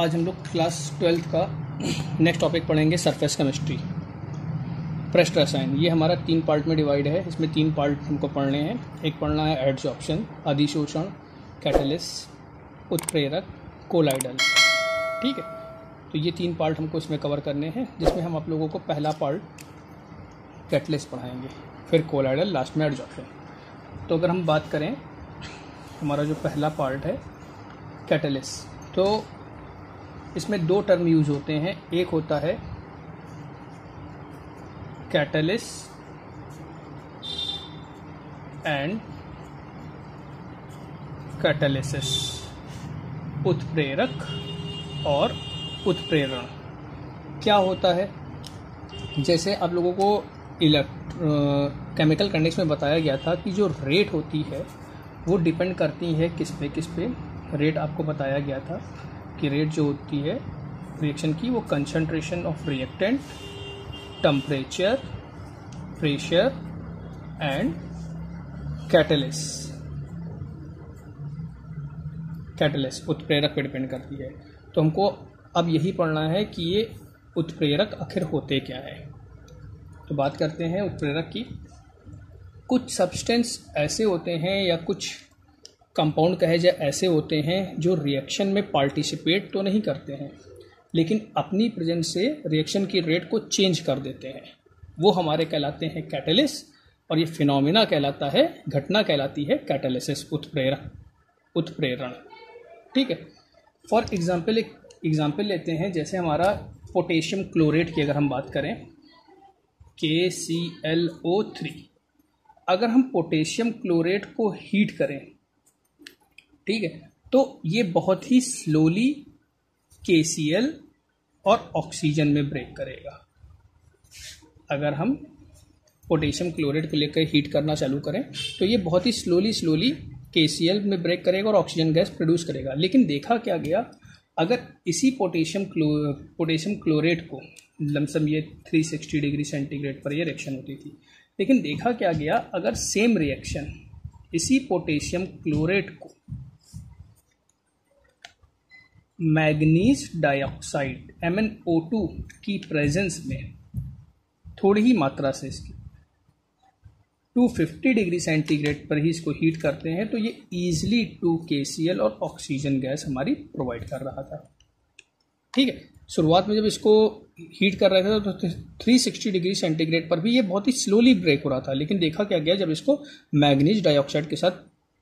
आज हम लोग क्लास 12th का नेक्स्ट टॉपिक पढ़ेंगे सरफेस केमिस्ट्री, प्रेशर रसायन। ये हमारा 3 पार्ट में डिवाइड है। इसमें 3 पार्ट हमको पढ़ने हैं। एक पढ़ना है एडसॉर्प्शन, अधिशोषण, कैटलिस्ट, उत्प्रेरक, कोलाइडल। ठीक है, तो ये 3 पार्ट हमको इसमें कवर करने हैं, जिसमें हम आप लोगों को पहला पार्ट कैटलिस्ट पढ़ाएंगे, फिर कोलाइडल, लास्ट में एडसॉर्प्शन। तो अगर हम बात करें, हमारा जो पहला पार्ट है कैटलिस्ट, तो इसमें 2 टर्म यूज होते हैं। एक होता है कैटलिस्ट एंड कैटालिसिस, उत्प्रेरक और उत्प्रेरण। क्या होता है, जैसे आप लोगों को केमिकल कंडीशन में बताया गया था कि जो रेट होती है वो डिपेंड करती है किस पे रेट आपको बताया गया था कि रेट जो होती है रिएक्शन की, वो concentration of reactant, temperature, pressure and catalyst उत्प्रेरक पे डिपेंड करती है। तो हमको अब यही पढ़ना है कि ये उत्प्रेरक आखिर होते क्या है। तो बात करते हैं उत्प्रेरक की। कुछ सब्सटेंस ऐसे होते हैं या कुछ कंपाउंड कहे जाए ऐसे होते हैं जो रिएक्शन में पार्टिसिपेट तो नहीं करते हैं, लेकिन अपनी प्रेजेंस से रिएक्शन की रेट को चेंज कर देते हैं। वो हमारे कहलाते हैं कैटलिस्ट, और ये फिनोमिना कहलाता है, घटना कहलाती है कैटालिसिस, उत्प्रेरण। ठीक है, फॉर एग्जाम्पल एक एग्जाम्पल लेते हैं। जैसे हमारा पोटेशियम क्लोरेट की अगर हम बात करें, KClO3, अगर हम पोटेशियम क्लोरेट को हीट करें, ठीक है, तो ये बहुत ही स्लोली KCl और ऑक्सीजन में ब्रेक करेगा। अगर हम पोटेशियम क्लोरेट को लेकर हीट करना चालू करें तो ये बहुत ही स्लोली KCl में ब्रेक करेगा और ऑक्सीजन गैस प्रोड्यूस करेगा। लेकिन देखा क्या गया, अगर इसी पोटेशियम क्लोरेट को लमसम ये 360 डिग्री सेंटीग्रेड पर ये रिएक्शन होती थी, लेकिन देखा क्या गया, अगर सेम रिएक्शन इसी पोटेशियम क्लोरेट को मैग्नीज डाइऑक्साइड MnO2 की प्रेजेंस में थोड़ी ही मात्रा से इसकी 250 डिग्री सेंटीग्रेड पर ही इसको हीट करते हैं, तो ये ईजिली 2 KCl और ऑक्सीजन गैस हमारी प्रोवाइड कर रहा था। ठीक है, शुरुआत में जब इसको हीट कर रहे थे तो 360 डिग्री सेंटीग्रेड पर भी ये बहुत ही स्लोली ब्रेक हो रहा था। लेकिन देखा क्या गया, जब इसको मैग्नीज डाइऑक्साइड के साथ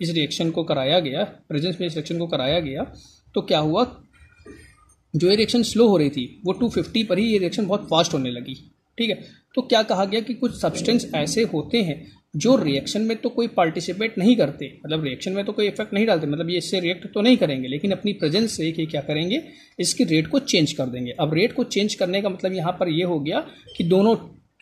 इस रिएक्शन को कराया गया, प्रेजेंस में इस रिएक्शन को कराया गया, तो क्या हुआ, जो ये रिएक्शन स्लो हो रही थी वो 250 पर ही ये रिएक्शन बहुत फास्ट होने लगी। ठीक है, तो क्या कहा गया कि कुछ सब्सटेंस ऐसे होते हैं जो रिएक्शन में तो कोई पार्टिसिपेट नहीं करते, मतलब रिएक्शन में तो कोई इफेक्ट नहीं डालते, मतलब ये इससे रिएक्ट तो नहीं करेंगे, लेकिन अपनी प्रेजेंस से ये क्या करेंगे, इसकी रेट को चेंज कर देंगे। अब रेट को चेंज करने का मतलब यहाँ पर ये हो गया कि दोनों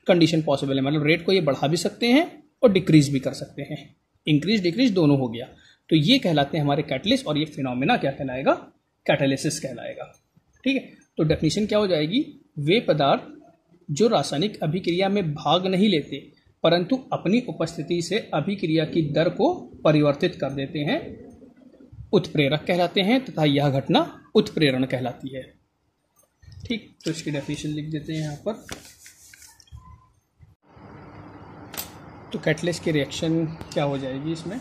कंडीशन पॉसिबल है, मतलब रेट को ये बढ़ा भी सकते हैं और डिक्रीज भी कर सकते हैं, इंक्रीज डिक्रीज दोनों हो गया। तो ये कहलाते हैं हमारे कैटलिस्ट, और ये फिनोमिना क्या कहलाएगा, कैटालिसिस कहलाएगा। ठीक है, तो डेफिनेशन क्या हो जाएगी, वे पदार्थ जो रासायनिक अभिक्रिया में भाग नहीं लेते परंतु अपनी उपस्थिति से अभिक्रिया की दर को परिवर्तित कर देते हैं, उत्प्रेरक कहलाते हैं, तथा यह घटना उत्प्रेरण कहलाती है। ठीक, तो इसकी डेफिनेशन लिख देते हैं यहाँ पर। तो कैटलिस्ट की रिएक्शन क्या हो जाएगी इसमें,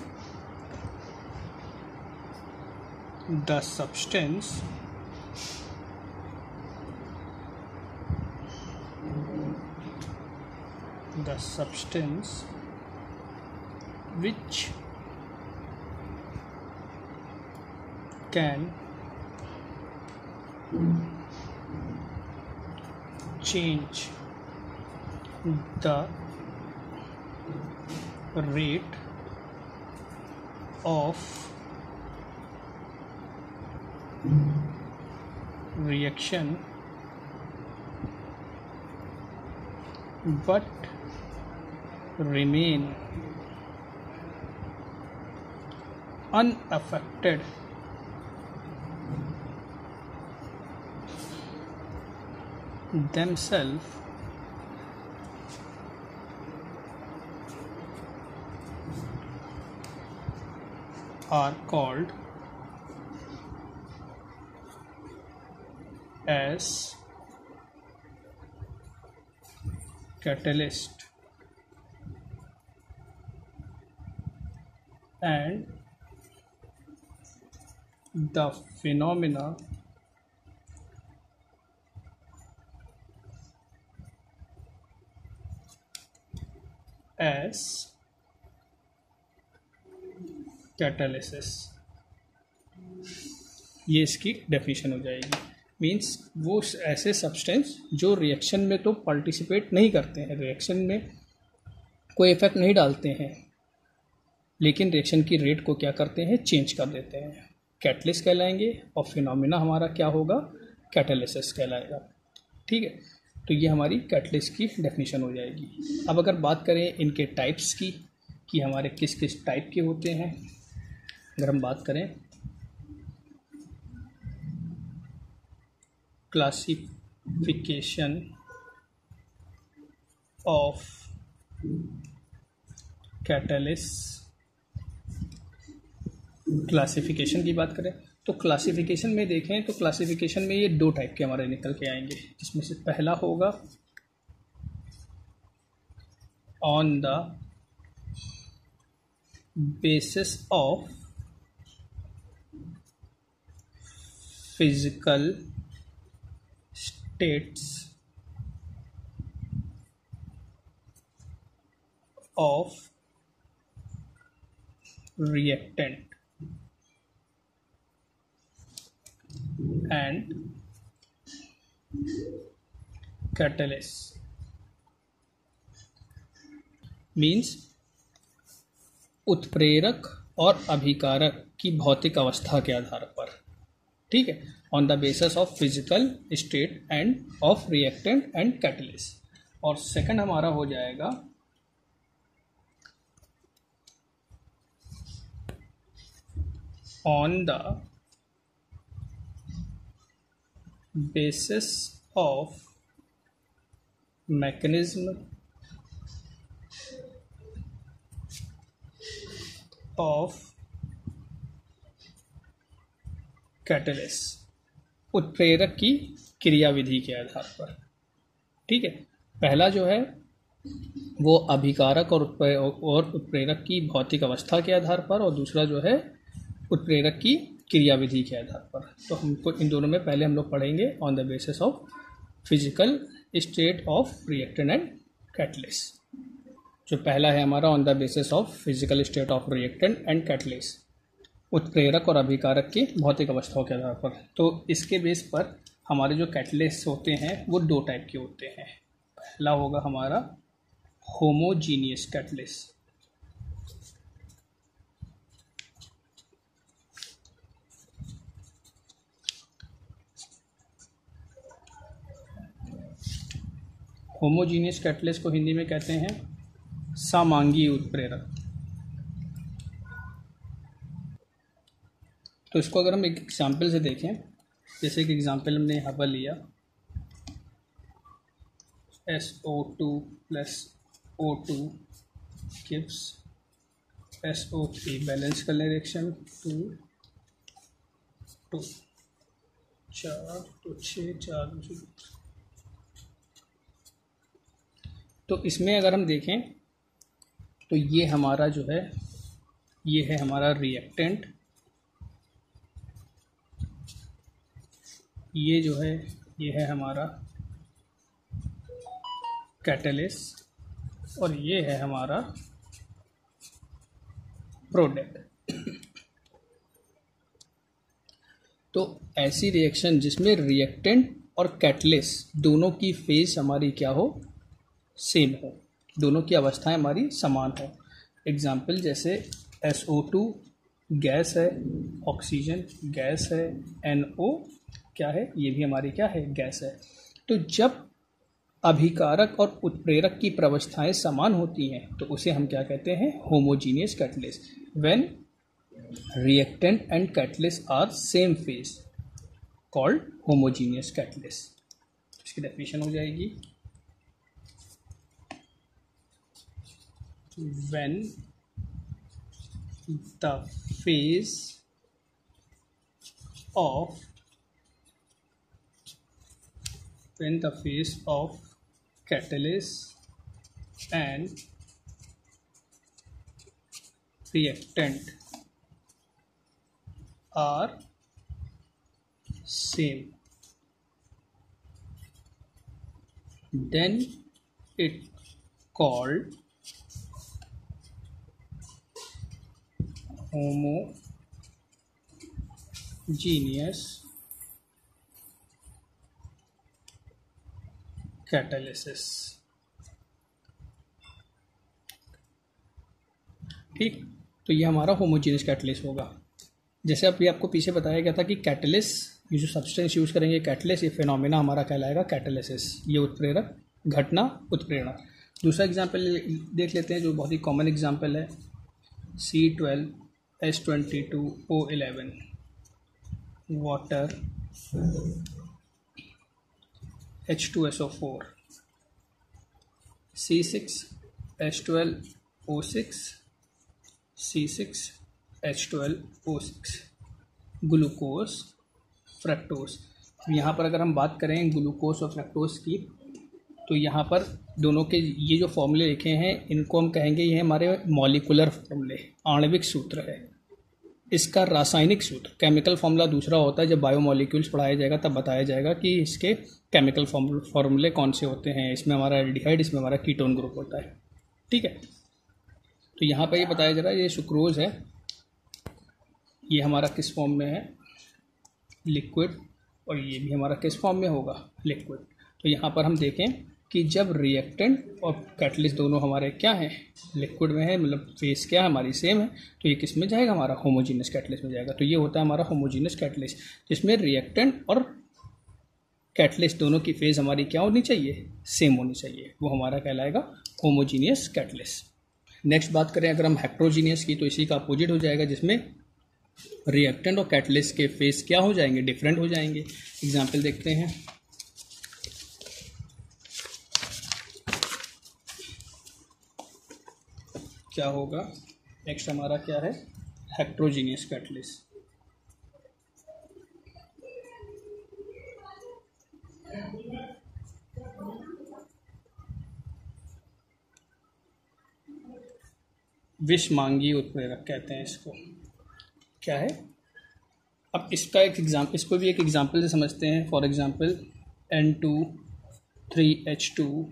the substance which can change the rate of reaction but remain unaffected themselves are called as catalyst and the phenomena as catalysis। ये इसकी डेफिनेशन हो जाएगी। मीन्स वो ऐसे सब्सटेंस जो रिएक्शन में तो पार्टिसिपेट नहीं करते हैं, रिएक्शन में कोई इफेक्ट नहीं डालते हैं, लेकिन रिएक्शन की रेट को क्या करते हैं, चेंज कर देते हैं, कैटलिस्ट कहलाएंगे। और फिनोमिना हमारा क्या होगा, कैटालिसिस कहलाएगा। ठीक है, तो ये हमारी कैटलिस्ट की डेफिनेशन हो जाएगी। अब अगर बात करें इनके टाइप्स की कि हमारे किस किस टाइप के होते हैं, अगर हम बात करें क्लासिफिकेशन ऑफ कैटलिस्ट, क्लासिफिकेशन की बात करें तो क्लासिफिकेशन में देखें तो क्लासिफिकेशन में ये दो टाइप के हमारे निकल के आएंगे, जिसमें से पहला होगा on the basis of physical states of reactant and catalyst। Means उत्प्रेरक और अभिकारक की भौतिक अवस्था के आधार पर, ठीक है, on the basis of physical state end of reactant and catalyst. और सेकंड हमारा हो जाएगा on the basis of mechanism of catalyst, उत्प्रेरक की क्रियाविधि के आधार पर। ठीक है, पहला जो है वो अभिकारक और उत्प्रेरक की भौतिक अवस्था के आधार पर, और दूसरा जो है उत्प्रेरक की क्रियाविधि के आधार पर। तो हमको इन दोनों में पहले हम लोग पढ़ेंगे on the basis of physical state of reactant and catalyst. जो पहला है हमारा on the basis of physical state of reactant and catalyst, उत्प्रेरक और अभिकारक की भौतिक अवस्थाओं के आधार पर। तो इसके बेस पर हमारे जो कैटलिस्ट होते हैं वो दो टाइप के होते हैं। पहला होगा हमारा होमोजीनियस कैटलिस्ट, होमोजीनियस कैटलिस्ट को हिंदी में कहते हैं समांगी उत्प्रेरक। तो इसको अगर हम एक एग्जाम्पल से देखें, जैसे कि एग्जाम्पल हमने यहाँ पर लिया SO2 + O2 gives SO3, balance कर लें रिएक्शन 2 2 4 तो 6 4 2। तो इसमें अगर हम देखें तो ये हमारा जो है ये है हमारा रिएक्टेंट, ये जो है ये है हमारा कैटलिस्ट, और ये है हमारा प्रोडक्ट। तो ऐसी रिएक्शन जिसमें रिएक्टेंट और कैटलिस्ट दोनों की फेज हमारी क्या हो, सेम हो, दोनों की अवस्थाएं हमारी समान हो। एग्जाम्पल जैसे SO2 गैस है, ऑक्सीजन गैस है, NO क्या है, ये भी हमारी क्या है, गैस है। तो जब अभिकारक और उत्प्रेरक की प्रवस्थाएं समान होती हैं तो उसे हम क्या कहते हैं, homogeneous catalyst. When reactant and catalyst are same phase called homogeneous catalyst. इसकी डेफिनेशन हो जाएगी when the phase of when the phase of catalyst and reactant are same, then it called homogeneous catalysis। ठीक, तो ये हमारा homogeneous catalyst होगा। जैसे अभी आपको पीछे बताया गया था कि कैटलिस्ट, ये जो सब्सटेंस यूज करेंगे कैटलिस्ट, ये फिनोमिना हमारा कहलाएगा कैटालिसिस, ये उत्प्रेरक घटना उत्प्रेरणा। दूसरा एग्जांपल देख लेते हैं जो बहुत ही कॉमन एग्जांपल है, C12H22O11 water H2SO4, C6H12O6 C6H12O6, glucose fructose. यहाँ पर अगर हम बात करें ग्लूकोज और फ्रक्टोज की, तो यहाँ पर दोनों के ये जो फॉर्मूले लिखे हैं इनको हम कहेंगे ये हमारे मॉलिकुलर फॉर्मूले, आणविक सूत्र है। इसका रासायनिक सूत्र केमिकल फॉर्मूला दूसरा होता है, जब बायोमॉलिक्यूल्स पढ़ाया जाएगा तब बताया जाएगा कि इसके केमिकल फॉर्मूले कौन से होते हैं। इसमें हमारा एल्डिहाइड, इसमें हमारा कीटोन ग्रुप होता है। ठीक है, तो यहाँ पर ये बताया जा रहा है ये सुक्रोज है, ये हमारा किस फॉर्म में है, लिक्विड, और ये भी हमारा किस फॉर्म में होगा, लिक्विड। तो यहाँ पर हम देखें कि जब रिएक्टेंट और कैटलिस्ट दोनों हमारे क्या हैं, लिक्विड में है, मतलब फेस क्या है हमारी सेम है, तो ये किस में जाएगा, हमारा होमोजीनियस कैटलिस्ट में जाएगा। तो ये होता है हमारा होमोजीनियस कैटलिस्ट, जिसमें रिएक्टेंट और कैटलिस्ट दोनों की फेज हमारी क्या होनी चाहिए, सेम होनी चाहिए, वो हमारा कहलाएगा होमोजीनियस कैटलिस्ट। नेक्स्ट बात करें अगर हम हेट्रोजीनियस की, तो इसी का अपोजिट हो जाएगा, जिसमें रिएक्टेंट और कैटलिस्ट के फेस क्या हो जाएंगे, डिफरेंट हो जाएंगे। एग्जाम्पल देखते हैं, क्या होगा नेक्स्ट हमारा क्या है, हेट्रोजीनियस कैटलिस्ट। विषमांगी उत्प्रेरक कहते हैं इसको, क्या है। अब इसका एक एग्जाम्पल, इसको भी एक एग्जाम्पल से समझते हैं। For example N2,3H2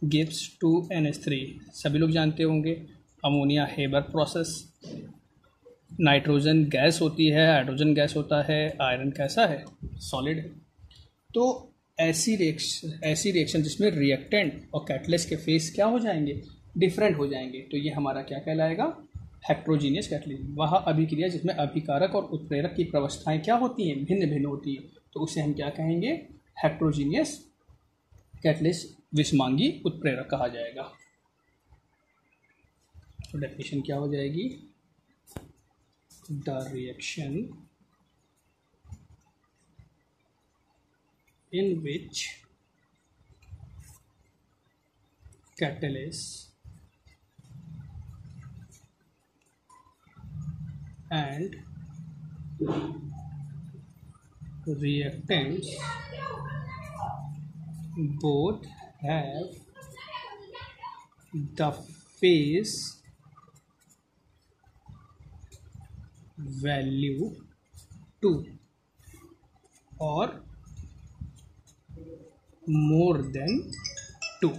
gives 2NH3, सभी लोग जानते होंगे। Ammonia Haber process, nitrogen gas होती है, हाइड्रोजन गैस होता है, आयरन कैसा है, सॉलिड है। तो ऐसी रिएक्शन जिसमें रिएक्टेंट और कैटलिस्ट के फेस क्या हो जाएंगे, डिफरेंट हो जाएंगे, तो ये हमारा क्या कहलाएगा, हेट्रोजीनियस कैटलिस्ट। वह अभिक्रिया जिसमें अभिकारक और उत्प्रेरक की प्रवस्थाएं क्या होती हैं, भिन्न भिन्न होती है, तो उसे हम क्या कहेंगे, हेट्रोजीनियस कैटलिस्ट, विषमांगी उत्प्रेरक कहा जाएगा। तो डेफिनेशन क्या हो जाएगी, the reaction in which catalyst and reactants both have the phase value 2 or more than 2,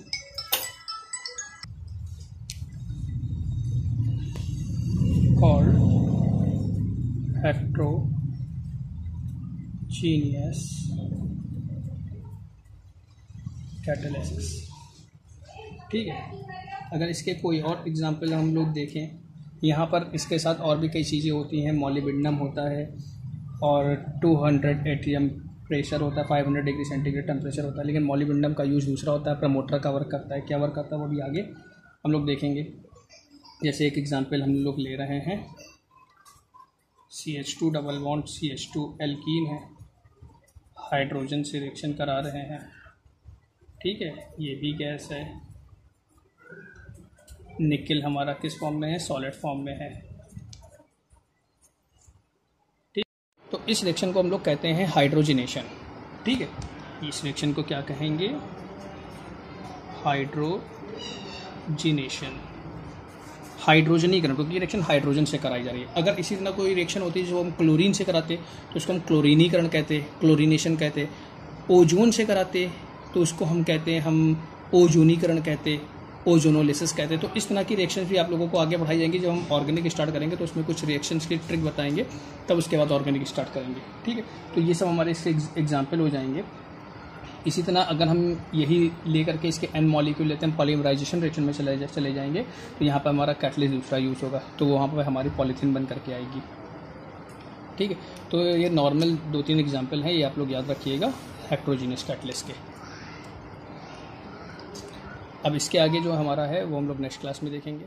called heterogeneous catalysis। ठीक है, अगर इसके कोई और एग्जांपल हम लोग देखें, यहाँ पर इसके साथ और भी कई चीज़ें होती हैं। मॉलिब्डेनम होता है और 200 atm प्रेशर होता है, 500 डिग्री सेंटीग्रेड टेम्परेचर होता है, लेकिन मॉलिब्डेनम का यूज़ दूसरा होता है, प्रमोटर का वर्क करता है। क्या वर्क करता है वो भी आगे हम लोग देखेंगे। जैसे एक एग्जांपल हम लोग ले रहे हैं, CH2 double bond CH2 alkene है, हाइड्रोजन से रिएक्शन करा रहे हैं। ठीक है, ये भी गैस है। निकल हमारा किस फॉर्म में है, सॉलिड फॉर्म में है। ठीक, तो इस रिएक्शन को हम लोग कहते हैं हाइड्रोजनेशन। ठीक है, इस रिएक्शन को क्या कहेंगे? हाइड्रोजिनेशन, हाइड्रोजनीकरण, क्योंकि ये रिएक्शन हाइड्रोजन से कराई जा रही है। अगर इसी तरह कोई रिएक्शन होती है जो हम क्लोरीन से कराते तो उसको हम क्लोरीनीकरण कहते, क्लोरीनेशन कहते। ओजोन से कराते तो उसको हम कहते हैं हम ओजोनीकरण कहते, ओजोनोलिसिस कहते हैं। तो इस तरह की रिएक्शंस भी आप लोगों को आगे बढ़ाई जाएंगी। जब हम ऑर्गेनिक स्टार्ट करेंगे तो उसमें कुछ रिएक्शंस की ट्रिक बताएंगे, तब उसके बाद ऑर्गेनिक स्टार्ट करेंगे। ठीक है, तो ये सब हमारे इसके एग्जाम्पल हो जाएंगे। इसी तरह अगर हम यही लेकर के इसके एन मॉलिक्यूल लेते हैं, पॉलीमराइजेशन रिएक्शन में चले जाएंगे, तो यहाँ पर हमारा कैटलिस्ट दूसरा यूज़ होगा, तो वहाँ पर हमारी पॉलीथीन बन करके आएगी। ठीक है, तो ये नॉर्मल 2-3 एग्जाम्पल हैं, ये आप लोग याद रखिएगा हेट्रोजीनियस कैटलिस्ट के। अब इसके आगे जो हमारा है वो हम लोग नेक्स्ट क्लास में देखेंगे।